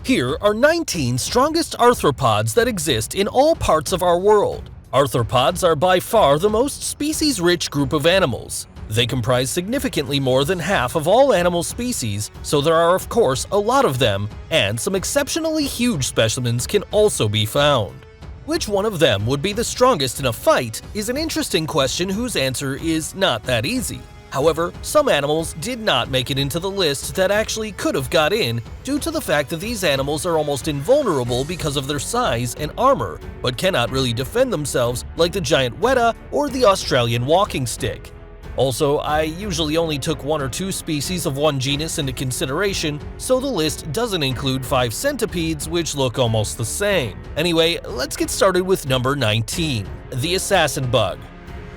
Here are 19 strongest arthropods that exist in all parts of our world. Arthropods are by far the most species-rich group of animals. They comprise significantly more than half of all animal species, so there are of course a lot of them, and some exceptionally huge specimens can also be found. Which one of them would be the strongest in a fight is an interesting question whose answer is not that easy. However, some animals did not make it into the list that actually could have got in due to the fact that these animals are almost invulnerable because of their size and armor, but cannot really defend themselves like the giant weta or the Australian walking stick. Also, I usually only took one or two species of one genus into consideration, so the list doesn't include 5 centipedes, which look almost the same. Anyway, let's get started with number 19, the assassin bug.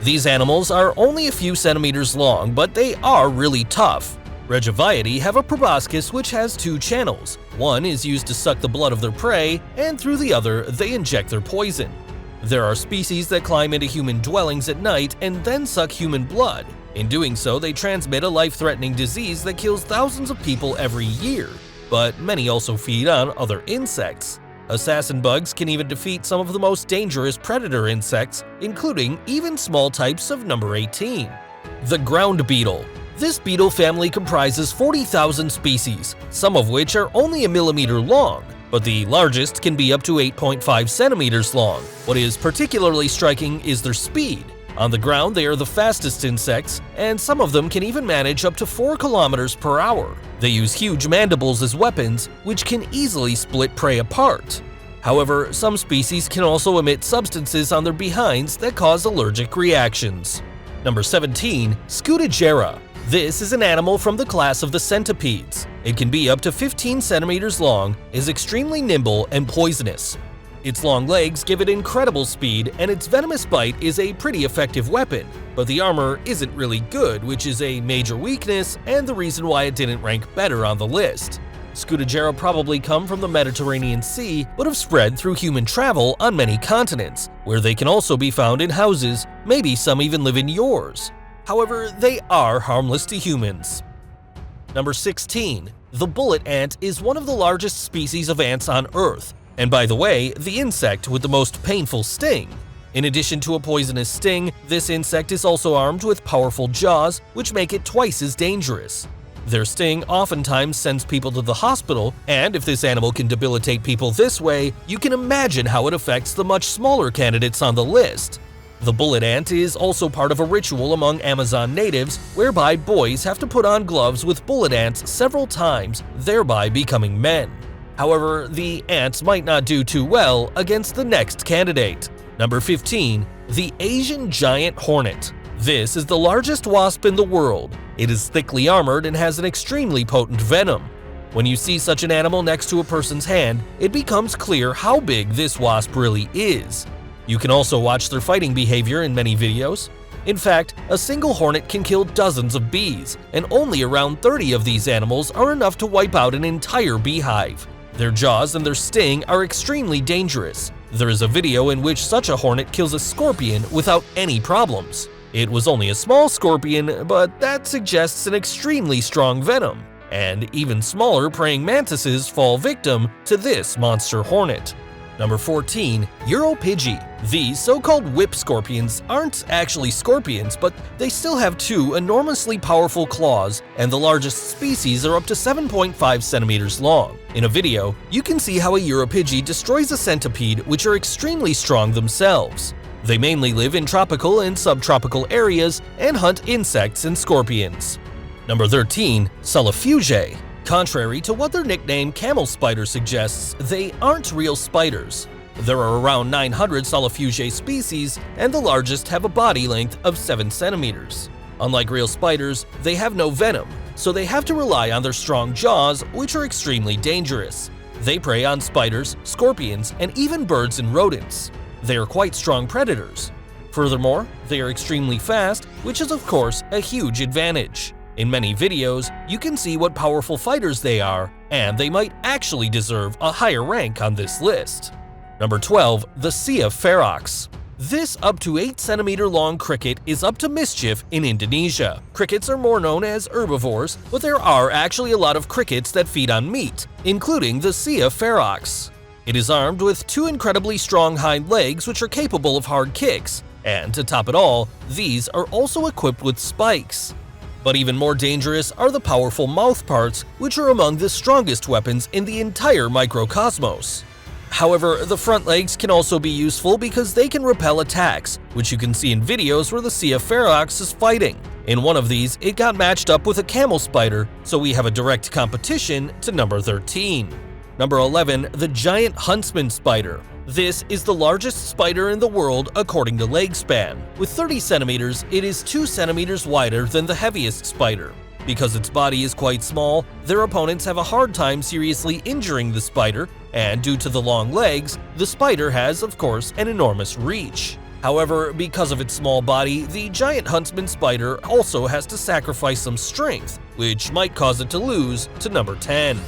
These animals are only a few centimeters long, but they are really tough. Regiviidae have a proboscis which has 2 channels. One is used to suck the blood of their prey, and through the other, they inject their poison. There are species that climb into human dwellings at night and then suck human blood. In doing so, they transmit a life-threatening disease that kills thousands of people every year. But many also feed on other insects. Assassin bugs can even defeat some of the most dangerous predator insects, including even small types of number 18. The ground beetle. This beetle family comprises 40,000 species, some of which are only a millimeter long, but the largest can be up to 8.5 centimeters long. What is particularly striking is their speed. On the ground, they are the fastest insects, and some of them can even manage up to 4 kilometers per hour. They use huge mandibles as weapons, which can easily split prey apart. However, some species can also emit substances on their behinds that cause allergic reactions. Number 17. Scuttigera. This is an animal from the class of the centipedes. It can be up to 15 centimeters long, is extremely nimble, and poisonous. Its long legs give it incredible speed, and its venomous bite is a pretty effective weapon, but the armor isn't really good, which is a major weakness and the reason why it didn't rank better on the list. Scuttigera probably come from the Mediterranean Sea, but have spread through human travel on many continents, where they can also be found in houses, maybe some even live in yours. However, they are harmless to humans. Number 16. The bullet ant is one of the largest species of ants on Earth, and by the way, the insect with the most painful sting. In addition to a poisonous sting, this insect is also armed with powerful jaws, which make it twice as dangerous. Their sting oftentimes sends people to the hospital, and if this animal can debilitate people this way, you can imagine how it affects the much smaller candidates on the list. The bullet ant is also part of a ritual among Amazon natives, whereby boys have to put on gloves with bullet ants several times, thereby becoming men. However, the ants might not do too well against the next candidate. Number 15. The Asian giant hornet. This is the largest wasp in the world. It is thickly armored and has an extremely potent venom. When you see such an animal next to a person's hand, it becomes clear how big this wasp really is. You can also watch their fighting behavior in many videos. In fact, a single hornet can kill dozens of bees, and only around 30 of these animals are enough to wipe out an entire beehive. Their jaws and their sting are extremely dangerous. There is a video in which such a hornet kills a scorpion without any problems. It was only a small scorpion, but that suggests an extremely strong venom, and even smaller praying mantises fall victim to this monster hornet. Number 14. Europygia. These so-called whip scorpions aren't actually scorpions, but they still have 2 enormously powerful claws, and the largest species are up to 7.5 centimeters long. In a video, you can see how a Europygia destroys a centipede, which are extremely strong themselves. They mainly live in tropical and subtropical areas and hunt insects and scorpions. Number 13. Solifugae. Contrary to what their nickname camel spider suggests, they aren't real spiders. There are around 900 Solifugae species, and the largest have a body length of 7 centimeters. Unlike real spiders, they have no venom, so they have to rely on their strong jaws, which are extremely dangerous. They prey on spiders, scorpions, and even birds and rodents. They are quite strong predators. Furthermore, they are extremely fast, which is of course a huge advantage. In many videos, you can see what powerful fighters they are, and they might actually deserve a higher rank on this list. Number 12. The Sea of Ferox. This up to 8 centimeter long cricket is up to mischief in Indonesia. Crickets are more known as herbivores, but there are actually a lot of crickets that feed on meat, including the Sia ferox. It is armed with 2 incredibly strong hind legs which are capable of hard kicks, and to top it all, these are also equipped with spikes. But even more dangerous are the powerful mouth parts, which are among the strongest weapons in the entire microcosmos. However, the front legs can also be useful because they can repel attacks, which you can see in videos where the Sia ferox is fighting. In one of these, it got matched up with a camel spider, so we have a direct competition to number 13. Number 11, the giant huntsman spider. This is the largest spider in the world according to leg span. With 30 centimeters, it is 2 centimeters wider than the heaviest spider. Because its body is quite small, their opponents have a hard time seriously injuring the spider, and due to the long legs, the spider has, of course, an enormous reach. However, because of its small body, the giant huntsman spider also has to sacrifice some strength, which might cause it to lose to number 10.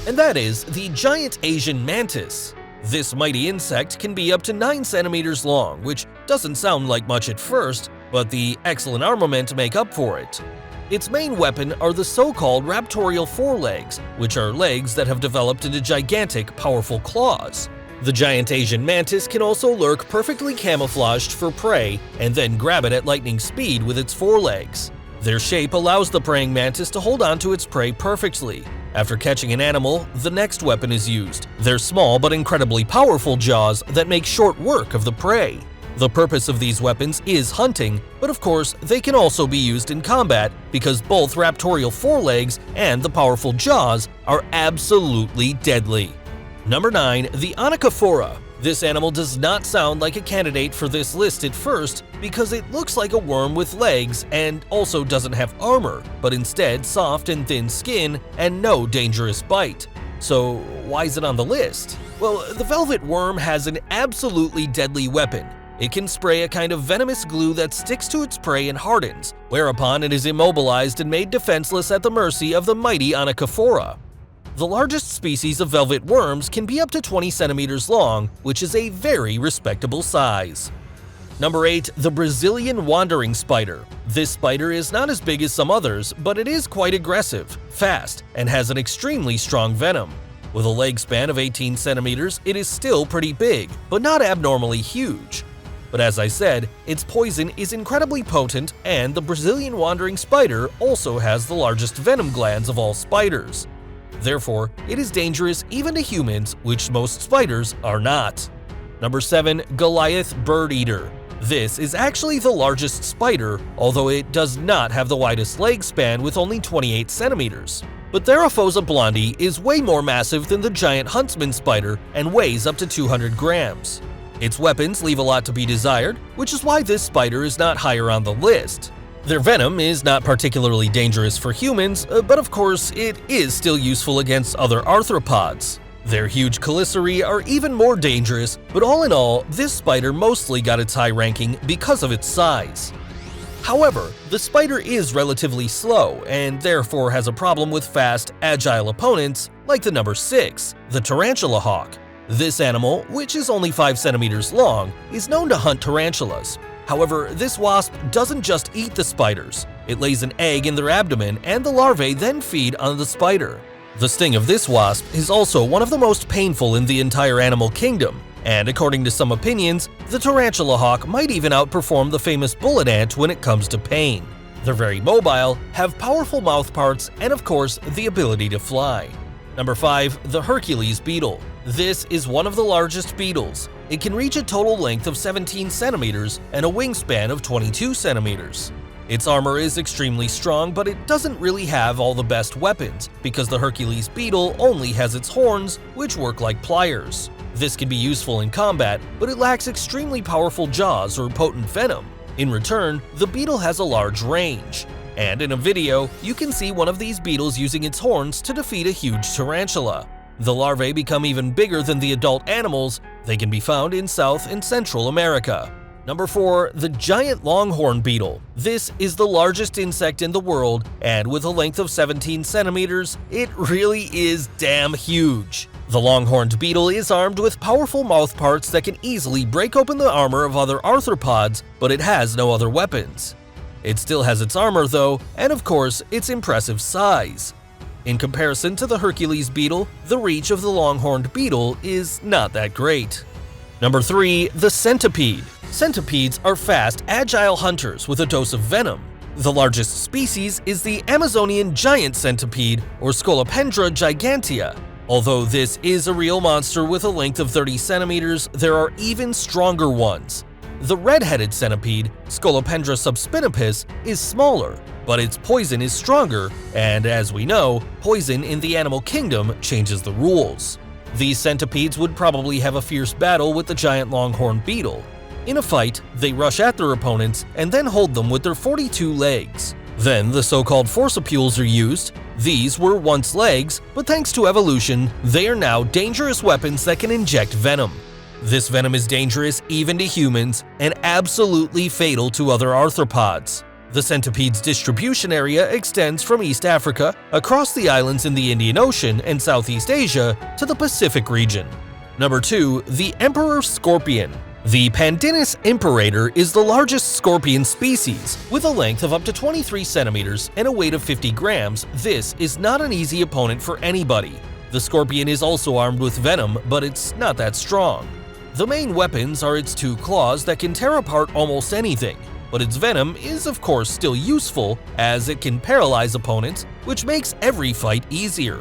And that is the giant Asian mantis. This mighty insect can be up to 9 centimeters long, which doesn't sound like much at first, but the excellent armament make up for it. Its main weapon are the so-called raptorial forelegs, which are legs that have developed into gigantic, powerful claws. The giant Asian mantis can also lurk perfectly camouflaged for prey and then grab it at lightning speed with its forelegs. Their shape allows the praying mantis to hold onto its prey perfectly. After catching an animal, the next weapon is used. They're small but incredibly powerful jaws that make short work of the prey. The purpose of these weapons is hunting, but of course they can also be used in combat because both raptorial forelegs and the powerful jaws are absolutely deadly. Number 9. The onychophora. This animal does not sound like a candidate for this list at first because it looks like a worm with legs and also doesn't have armor, but instead soft and thin skin and no dangerous bite. So why is it on the list? Well, the velvet worm has an absolutely deadly weapon. It can spray a kind of venomous glue that sticks to its prey and hardens, whereupon it is immobilized and made defenseless at the mercy of the mighty onychophora. The largest species of velvet worms can be up to 20 centimeters long, which is a very respectable size. Number 8. The Brazilian wandering spider. This spider is not as big as some others, but it is quite aggressive, fast, and has an extremely strong venom. With a leg span of 18 centimeters, it is still pretty big, but not abnormally huge. But as I said, its poison is incredibly potent, and the Brazilian wandering spider also has the largest venom glands of all spiders. Therefore, it is dangerous even to humans, which most spiders are not. Number 7. Goliath bird eater. This is actually the largest spider, although it does not have the widest leg span with only 28 centimeters. But Theraphosa blondie is way more massive than the giant huntsman spider and weighs up to 200 grams. Its weapons leave a lot to be desired, which is why this spider is not higher on the list. Their venom is not particularly dangerous for humans, but of course it is still useful against other arthropods. Their huge chelicerae are even more dangerous, but all in all, this spider mostly got its high ranking because of its size. However, the spider is relatively slow and therefore has a problem with fast, agile opponents like the number 6, the tarantula hawk. This animal, which is only 5 centimeters long, is known to hunt tarantulas. However, this wasp doesn't just eat the spiders. It lays an egg in their abdomen and the larvae then feed on the spider. The sting of this wasp is also one of the most painful in the entire animal kingdom, and according to some opinions, the tarantula hawk might even outperform the famous bullet ant when it comes to pain. They're very mobile, have powerful mouth parts, and of course, the ability to fly. Number 5. The Hercules beetle. This is one of the largest beetles. It can reach a total length of 17 centimeters and a wingspan of 22 centimeters. Its armor is extremely strong, but it doesn't really have all the best weapons because the Hercules beetle only has its horns, which work like pliers. This can be useful in combat, but it lacks extremely powerful jaws or potent venom. In return, the beetle has a large range. And in a video, you can see one of these beetles using its horns to defeat a huge tarantula. The larvae become even bigger than the adult animals. They can be found in South and Central America. Number 4. The giant longhorn beetle. This is the largest insect in the world, and with a length of 17 centimeters, it really is damn huge. The long-horned beetle is armed with powerful mouthparts that can easily break open the armor of other arthropods, but it has no other weapons. It still has its armor though, and of course, its impressive size. In comparison to the Hercules beetle, the reach of the long-horned beetle is not that great. Number 3. The centipede. Centipedes are fast, agile hunters with a dose of venom. The largest species is the Amazonian giant centipede, or Scolopendra gigantea. Although this is a real monster with a length of 30 centimeters, there are even stronger ones. The red-headed centipede, Scolopendra subspinipes, is smaller, but its poison is stronger, and as we know, poison in the animal kingdom changes the rules. These centipedes would probably have a fierce battle with the giant longhorn beetle. In a fight, they rush at their opponents and then hold them with their 42 legs. Then the so-called forcipules are used. These were once legs, but thanks to evolution, they are now dangerous weapons that can inject venom. This venom is dangerous even to humans and absolutely fatal to other arthropods. The centipede's distribution area extends from East Africa, across the islands in the Indian Ocean and Southeast Asia to the Pacific region. Number 2. The emperor scorpion. The Pandinus imperator is the largest scorpion species. With a length of up to 23 centimeters and a weight of 50 grams, this is not an easy opponent for anybody. The scorpion is also armed with venom, but it's not that strong. The main weapons are its 2 claws that can tear apart almost anything, but its venom is of course still useful as it can paralyze opponents, which makes every fight easier.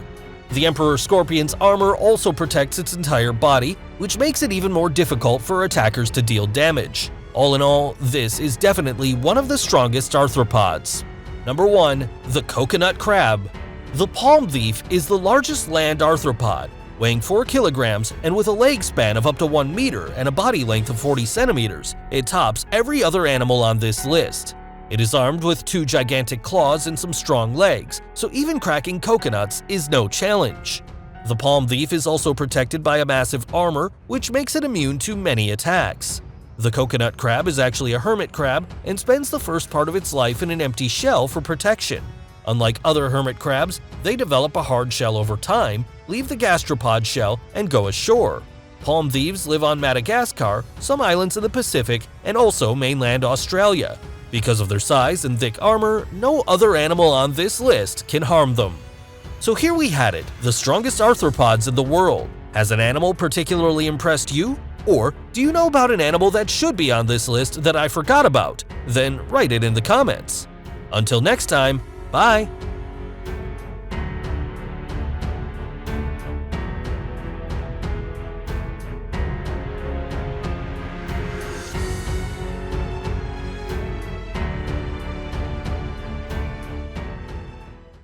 The Emperor Scorpion's armor also protects its entire body, which makes it even more difficult for attackers to deal damage. All in all, this is definitely one of the strongest arthropods. Number 1. The coconut crab. The palm thief is the largest land arthropod, weighing 4 kilograms and with a leg span of up to 1 meter and a body length of 40 centimeters. It tops every other animal on this list. It is armed with 2 gigantic claws and some strong legs, so even cracking coconuts is no challenge. The palm thief is also protected by a massive armor, which makes it immune to many attacks. The coconut crab is actually a hermit crab and spends the first part of its life in an empty shell for protection. Unlike other hermit crabs, they develop a hard shell over time, leave the gastropod shell, and go ashore. Palm thieves live on Madagascar, some islands in the Pacific, and also mainland Australia. Because of their size and thick armor, no other animal on this list can harm them. So here we had it, the strongest arthropods in the world. Has an animal particularly impressed you? Or do you know about an animal that should be on this list that I forgot about? Then write it in the comments. Until next time, bye!